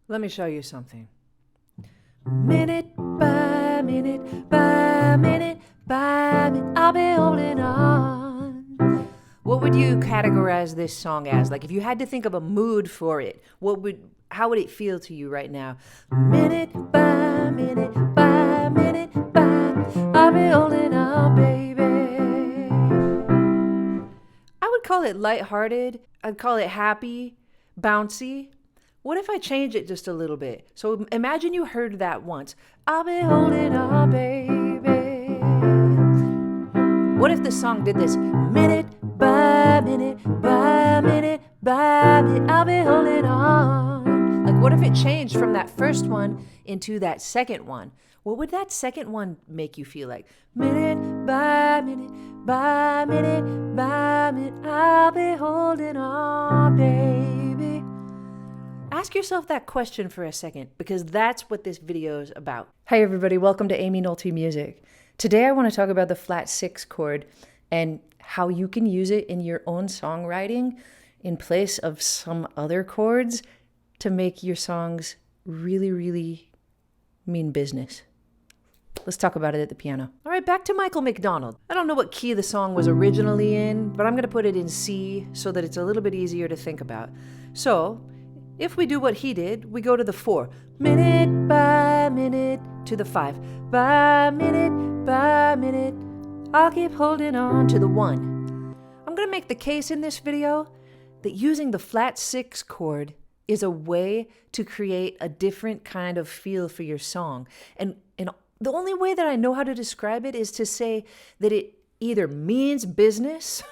Let me show you something. Minute by minute by minute by minute, I'll be holding on. What would you categorize this song as? Like if you had to think of a mood for it, how would it feel to you right now? Minute by minute by minute by, I'll be holding on, baby. I would call it lighthearted. I'd call it happy, bouncy. What if I change it just a little bit? So imagine you heard that once. I'll be holding on, baby. What if the song did this? Minute by minute by minute by minute, I'll be holding on. Like what if it changed from that first one into that second one? What would that second one make you feel like? Minute by minute by minute by minute, I'll be holding on, baby. Ask yourself that question for a second, because that's what this video is about. Hi everybody, welcome to Amy Nolte Music. Today I want to talk about the flat 6 chord and how you can use it in your own songwriting in place of some other chords to make your songs really, really mean business. Let's talk about it at the piano. All right, back to Michael McDonald. I don't know what key the song was originally in, but I'm going to put it in C so that it's a little bit easier to think about. So, if we do what he did, we go to the 4. Minute by minute to the 5. By minute, I'll keep holding on to the 1. I'm going to make the case in this video that using the flat 6 chord is a way to create a different kind of feel for your song. And the only way that I know how to describe it is to say that it either means business,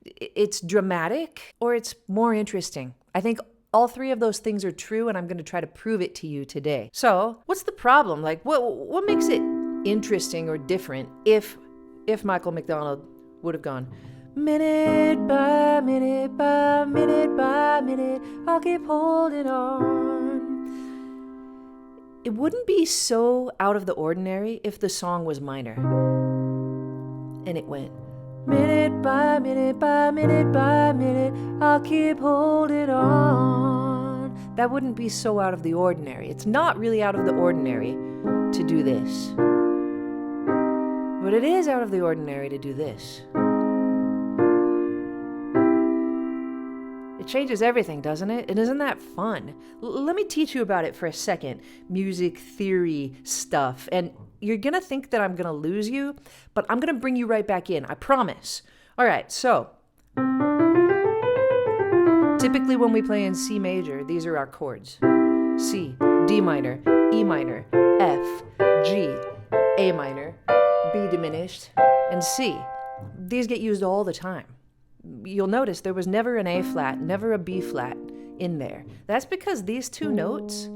it's dramatic, or it's more interesting. I think all three of those things are true, and I'm going to try to prove it to you today. So, what's the problem? Like, what makes it interesting or different if Michael McDonald would have gone minute by minute by minute by minute, I'll keep holding on. It wouldn't be so out of the ordinary if the song was minor. And it went minute by minute by minute by minute, I'll keep holding on. That wouldn't be so out of the ordinary. It's not really out of the ordinary to do this. But it is out of the ordinary to do this. It changes everything, doesn't it? And isn't that fun? Let me teach you about it for a second. Music theory stuff. And you're going to think that I'm going to lose you, but I'm going to bring you right back in. I promise. All right, so typically when we play in C major, these are our chords. C, D minor, E minor, F, G, A minor, B diminished, and C. These get used all the time. You'll notice there was never an A flat, never a B flat in there. That's because these two notes,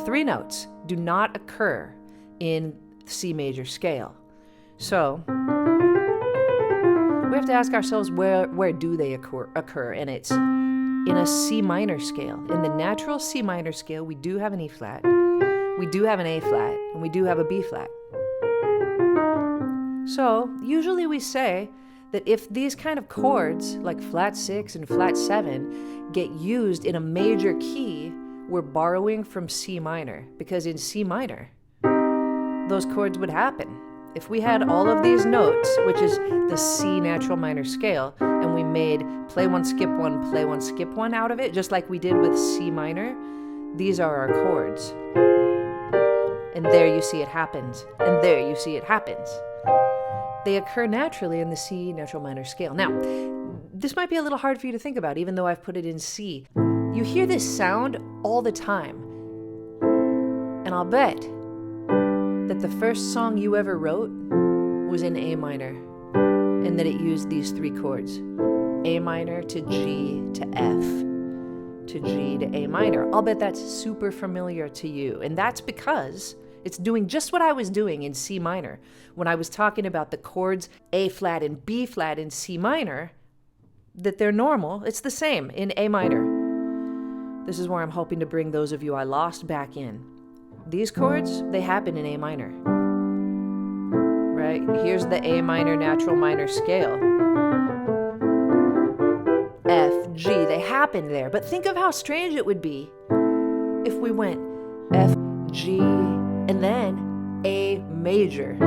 3 notes, do not occur in C major scale. So we have to ask ourselves where do they occur, and it's in a C minor scale. In the natural C minor scale, we do have an E flat, we do have an A flat, and we do have a B flat. So usually we say that if these kind of chords, like flat 6 and flat 7, get used in a major key, we're borrowing from C minor, because in C minor, those chords would happen. If we had all of these notes, which is the C natural minor scale, and we made play 1, skip 1, play 1, skip 1 out of it, just like we did with C minor, these are our chords. And there you see it happens, and there you see it happens. They occur naturally in the C natural minor scale. Now, this might be a little hard for you to think about, even though I've put it in C. You hear this sound all the time. And I'll bet that the first song you ever wrote was in A minor, and that it used these 3 chords. A minor to G to F to G to A minor. I'll bet that's super familiar to you. And that's because it's doing just what I was doing in C minor. When I was talking about the chords A flat and B flat in C minor, that they're normal, it's the same in A minor. This is where I'm hoping to bring those of you I lost back in. These chords, they happen in A minor. Right? Here's the A minor natural minor scale. F, flat G. They happened there. But think of how strange it would be if we went F, G, and then A major.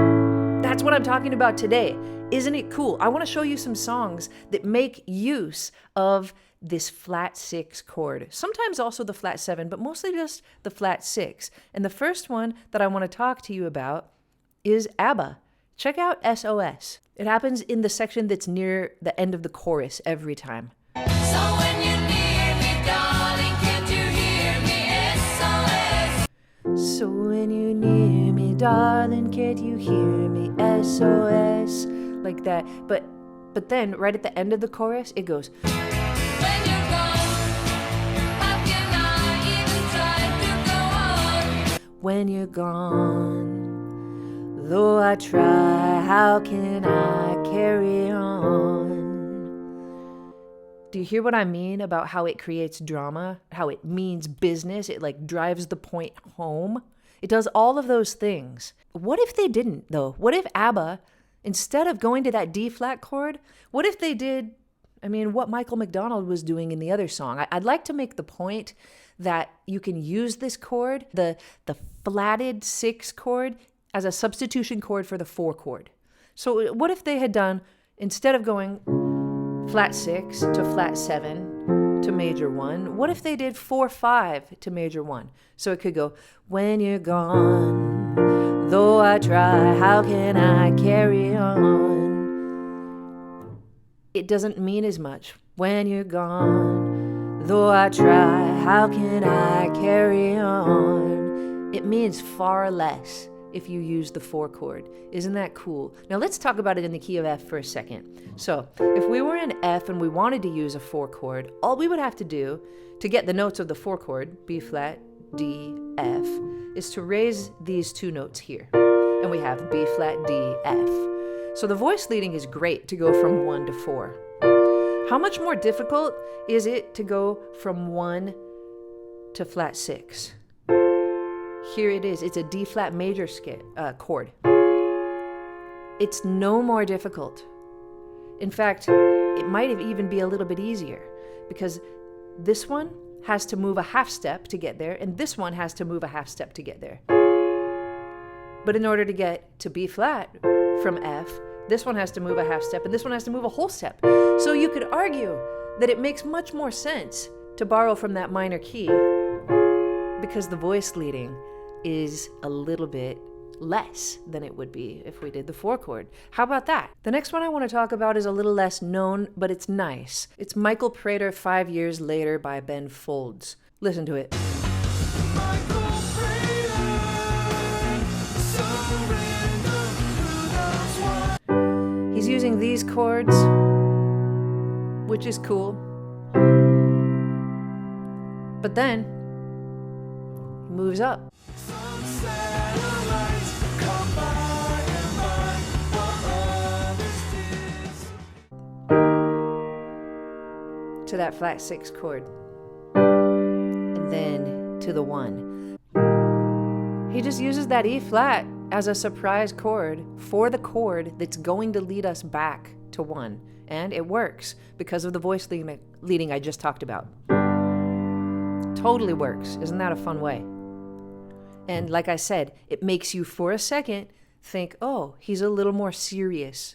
That's what I'm talking about today. Isn't it cool? I want to show you some songs that make use of this flat 6 chord. Sometimes also the flat 7, but mostly just the flat 6. And the first one that I want to talk to you about is ABBA. Check out SOS. It happens in the section that's near the end of the chorus every time. So when you're near me, darling, can't you hear me? SOS. So when you're near me, darling, can't you hear me? SOS. Like that. But then right at the end of the chorus, it goes. When you're gone, how can I even try to go on? When you're gone, though I try, how can I carry on? Do you hear what I mean about how it creates drama? How it means business? It like drives the point home? It does all of those things. What if they didn't, though? What if ABBA, instead of going to that D flat chord, what if they did, what Michael McDonald was doing in the other song? I'd like to make the point that you can use this chord, the flatted 6 chord, as a substitution chord for the 4 chord. So what if they had done, instead of going flat 6 to flat 7 to major 1, what if they did 4-5 to major 1? So it could go, when you're gone, though I try, how can I carry on? It doesn't mean as much. When you're gone, though I try, how can I carry on? It means far less if you use the 4 chord. Isn't that cool? Now let's talk about it in the key of F for a second. So if we were in F and we wanted to use a 4 chord, all we would have to do to get the notes of the 4 chord, B flat, D, F, is to raise these 2 notes here. And we have B flat, D, F. So the voice leading is great to go from 1 to 4. How much more difficult is it to go from 1 to flat 6? Here it is. It's a D flat major chord. It's no more difficult. In fact, it might even be a little bit easier because this one has to move a half step to get there, and this one has to move a half step to get there. But in order to get to B flat from F, this one has to move a half step, and this one has to move a whole step. So you could argue that it makes much more sense to borrow from that minor key because the voice leading is a little bit less than it would be if we did the 4 chord. How about that? The next one I want to talk about is a little less known, but it's nice. It's Michael Prater, 5 Years Later by Ben Folds. Listen to it. Michael Prater, surrender, who knows what? He's using these chords, which is cool. But then he moves up. To that flat 6 chord, and then to the 1. He just uses that E flat as a surprise chord for the chord that's going to lead us back to 1, and it works because of the voice leading I just talked about. Totally works. Isn't that a fun way? And like I said, it makes you for a second think, oh, he's a little more serious.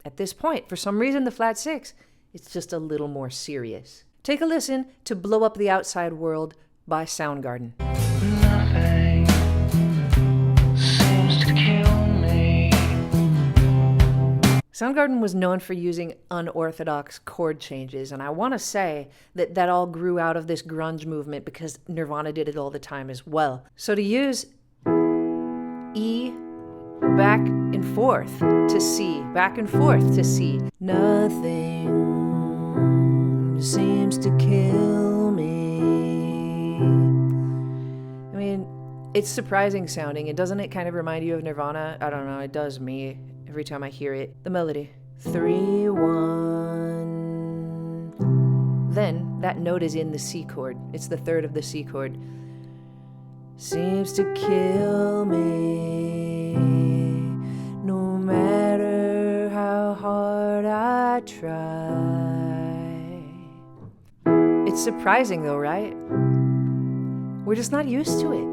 At this point, for some reason, the flat 6, it's just a little more serious. Take a listen to Blow Up the Outside World by Soundgarden. Nothing seems to kill me. Soundgarden was known for using unorthodox chord changes, and I want to say that all grew out of this grunge movement because Nirvana did it all the time as well. So to use E back and forth to C, back and forth to C, nothing seems to kill me. I mean, it's surprising sounding, and doesn't it kind of remind you of Nirvana? I don't know, it does me every time I hear it. The melody. 3-1. Then that note is in the C chord. It's the 3rd of the C chord. Seems to kill me, no matter how hard I try. It's surprising though, right? We're just not used to it.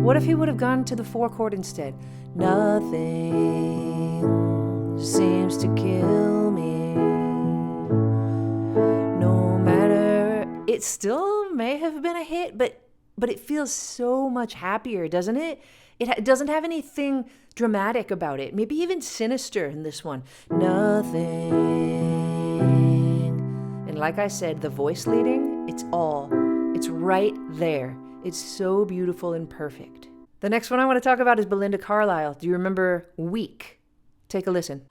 What if he would have gone to the 4 chord instead? Nothing seems to kill me. No matter, it still may have been a hit, but it feels so much happier, doesn't it? It doesn't have anything dramatic about it. Maybe even sinister in this one. Nothing. And like I said, the voice leading, it's right there. It's so beautiful and perfect. The next one I want to talk about is Belinda Carlisle. Do you remember Weak? Take a listen.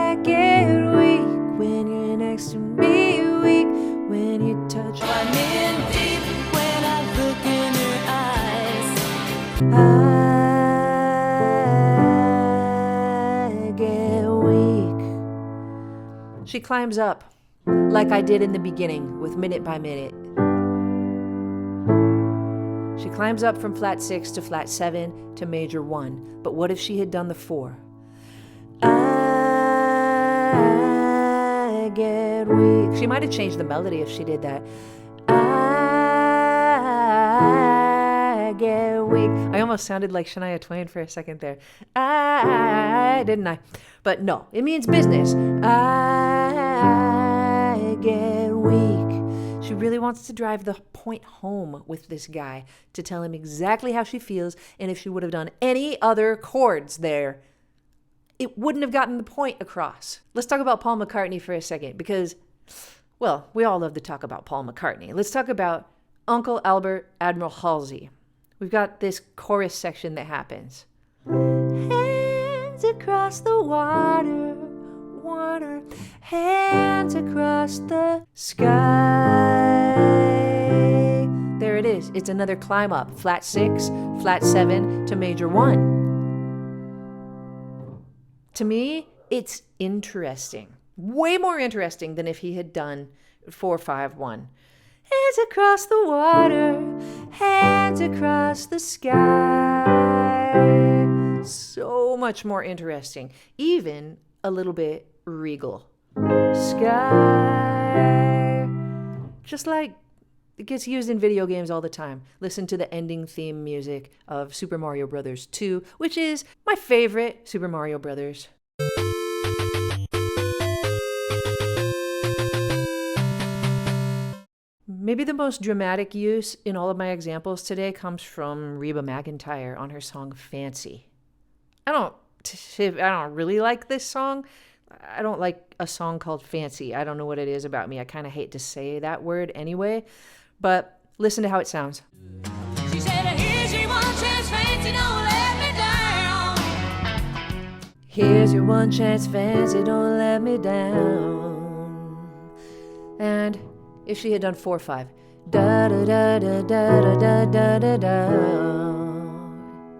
I get weak when you're next to me, weak when you touch me. I'm in deep when I look in your eyes. I get weak. She climbs up like I did in the beginning with Minute by Minute. She climbs up from flat 6 to flat 7 to major 1. But what if she had done the 4? I get weak. She might have changed the melody if she did that. I get weak. I almost sounded like Shania Twain for a second there. Didn't I? But no, it means business. I get weak. She really wants to drive the point home with this guy to tell him exactly how she feels, and if she would have done any other chords there, it wouldn't have gotten the point across. Let's talk about Paul McCartney for a second because, well, we all love to talk about Paul McCartney. Let's talk about Uncle Albert Admiral Halsey. We've got this chorus section that happens. Hands across the water, water, hands across the sky. There it is. It's another climb up. Flat 6, flat 7 to major 1. To me, it's interesting. Way more interesting than if he had done 4-5-1. Hands across the water, hands across the sky. So much more interesting. Even a little bit regal. Sky. Just like it gets used in video games all the time. Listen to the ending theme music of Super Mario Bros. 2, which is my favorite Super Mario Bros. Maybe the most dramatic use in all of my examples today comes from Reba McEntire on her song Fancy. I don't really like this song. I don't like a song called Fancy. I don't know what it is about me. I kind of hate to say that word anyway. But listen to how it sounds. She said, here's your one chance, fancy, don't let me down. Here's your one chance, fancy, don't let me down. And if she had done 4-5, da da da da da da da da da,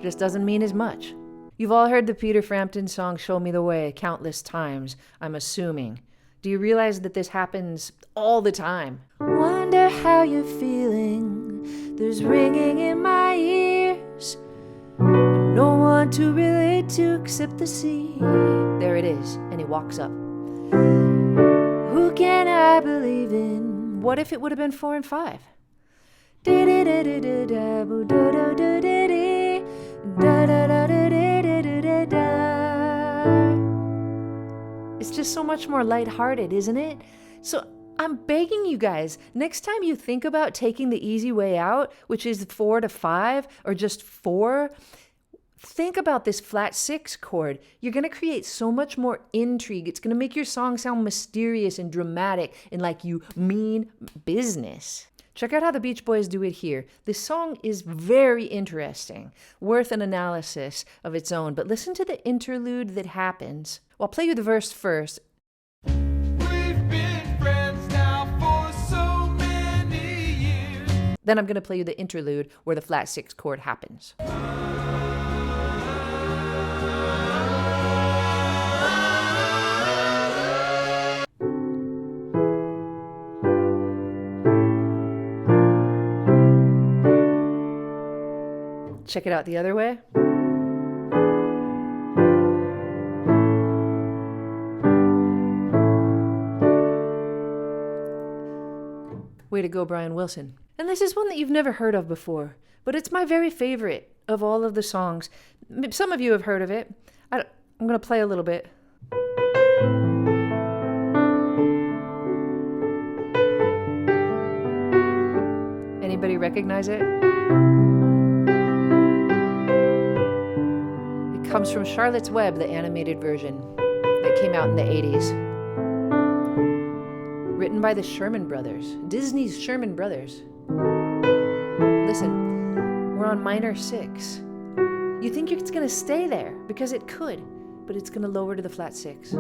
just doesn't mean as much. You've all heard the Peter Frampton song Show Me the Way countless times, I'm assuming. Do you realize that this happens all the time? Wonder how you're feeling. There's ringing in my ears. No one to relate to except the sea. There it is, and he walks up. Who can I believe in? What if it would have been 4 and 5? It's just so much more lighthearted, isn't it? So I'm begging you guys, next time you think about taking the easy way out, which is 4 to 5 or just 4, think about this flat 6 chord. You're going to create so much more intrigue. It's going to make your song sound mysterious and dramatic and like you mean business. Check out how the Beach Boys do it here. This song is very interesting, worth an analysis of its own, but listen to the interlude that happens. Well, I'll play you the verse first. We've been friends now for so many years. Then I'm going to play you the interlude where the flat 6 chord happens. Check it out the other way. Way to go, Brian Wilson. And this is one that you've never heard of before, but it's my very favorite of all of the songs. Some of you have heard of it. I'm going to play a little bit. Anybody recognize it? It comes from Charlotte's Web, the animated version that came out in the 80s. Written by the Sherman Brothers, Disney's Sherman Brothers. Listen, we're on minor 6. You think it's going to stay there, because it could, but it's going to lower to the flat 6.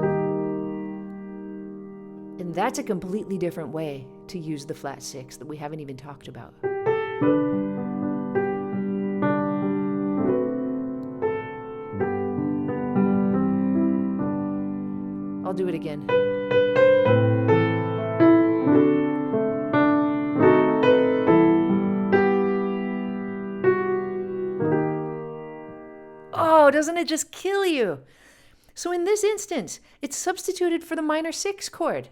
And that's a completely different way to use the flat 6 that we haven't even talked about. I'll do it again. Oh, doesn't it just kill you? So in this instance, it's substituted for the minor 6 chord.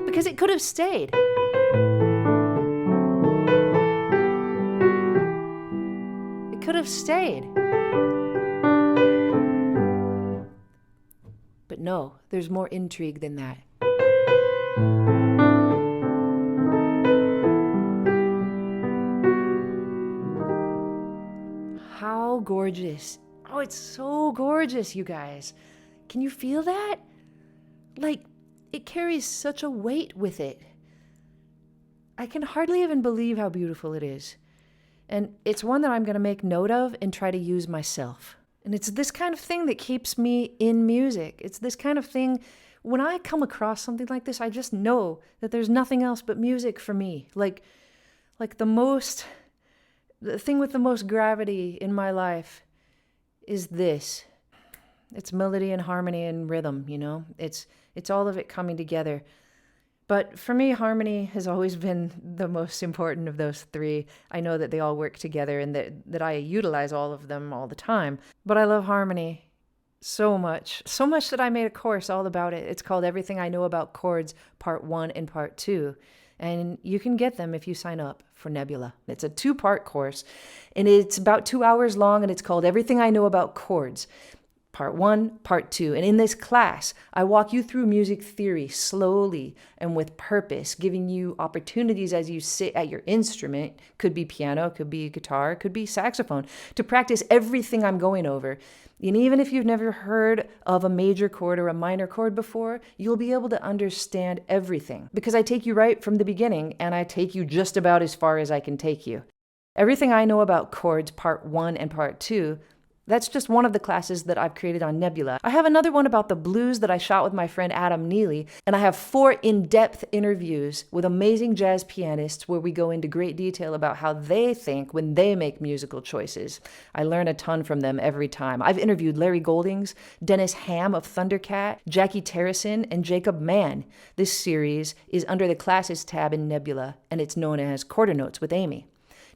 Because it could have stayed. It could have stayed. But no, there's more intrigue than that. How gorgeous. Oh, it's so gorgeous, you guys. Can you feel that? Like, it carries such a weight with it. I can hardly even believe how beautiful it is. And it's one that I'm going to make note of and try to use myself. And it's this kind of thing that keeps me in music. It's this kind of thing, when I come across something like this, I just know that there's nothing else but music for me. Like the thing with the most gravity in my life is this. It's melody and harmony and rhythm, you know? It's all of it coming together. But for me, harmony has always been the most important of those three. I know that they all work together and that I utilize all of them all the time. But I love harmony so much that I made a course all about it. It's called Everything I Know About Chords, Part 1 and Part 2. And you can get them if you sign up for Nebula. It's a 2-part course, and it's about 2 hours long, and it's called Everything I Know About Chords, Part 1, Part 2. And in this class, I walk you through music theory slowly and with purpose, giving you opportunities as you sit at your instrument, could be piano, could be guitar, could be saxophone, to practice everything I'm going over. And even if you've never heard of a major chord or a minor chord before, you'll be able to understand everything, because I take you right from the beginning, and I take you just about as far as I can take you. Everything I Know About Chords, Part 1 and Part 2, that's just one of the classes that I've created on Nebula. I have another one about the blues that I shot with my friend Adam Neely, and I have 4 in-depth interviews with amazing jazz pianists where we go into great detail about how they think when they make musical choices. I learn a ton from them every time. I've interviewed Larry Goldings, Dennis Ham of Thundercat, Jackie Terrison, and Jacob Mann. This series is under the Classes tab in Nebula, and it's known as Quarter Notes with Amy.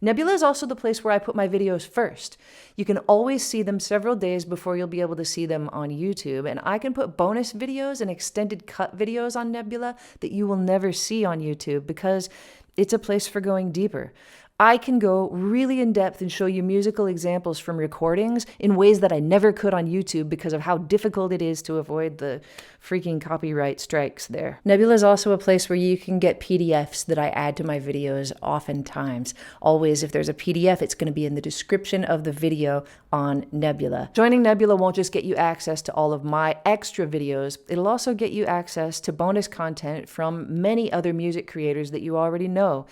Nebula is also the place where I put my videos first. You can always see them several days before you'll be able to see them on YouTube, and I can put bonus videos and extended cut videos on Nebula that you will never see on YouTube because it's a place for going deeper. I can go really in depth and show you musical examples from recordings in ways that I never could on YouTube because of how difficult it is to avoid the freaking copyright strikes there. Nebula is also a place where you can get PDFs that I add to my videos oftentimes. Always, if there's a PDF, it's going to be in the description of the video on Nebula. Joining Nebula won't just get you access to all of my extra videos, it'll also get you access to bonus content from many other music creators that you already know,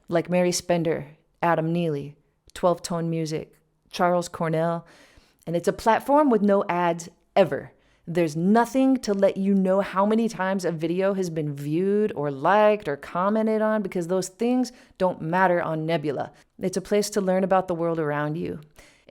like Mary Spender, Adam Neely, 12-Tone Music, Charles Cornell, and it's a platform with no ads ever. There's nothing to let you know how many times a video has been viewed or liked or commented on because those things don't matter on Nebula. It's a place to learn about the world around you.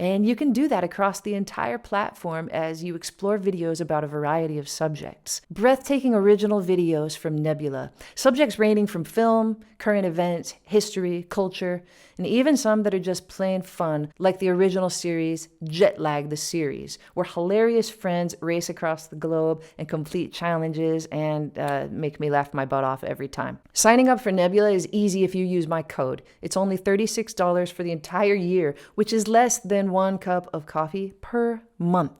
And you can do that across the entire platform as you explore videos about a variety of subjects. Breathtaking original videos from Nebula. Subjects ranging from film, current events, history, culture, and even some that are just plain fun, like the original series, Jet Lag the Series, where hilarious friends race across the globe and complete challenges and make me laugh my butt off every time. Signing up for Nebula is easy if you use my code. It's only $36 for the entire year, which is less than 1 cup of coffee per month.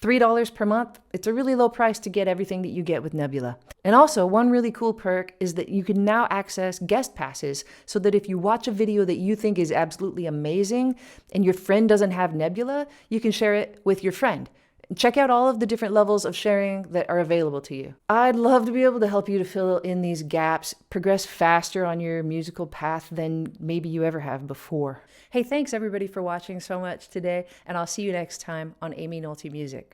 $3 per month, it's a really low price to get everything that you get with Nebula. And also, one really cool perk is that you can now access guest passes so that if you watch a video that you think is absolutely amazing and your friend doesn't have Nebula, you can share it with your friend. Check out all of the different levels of sharing that are available to you. I'd love to be able to help you to fill in these gaps, progress faster on your musical path than maybe you ever have before. Hey, thanks everybody for watching so much today, and I'll see you next time on Amy Nolte Music.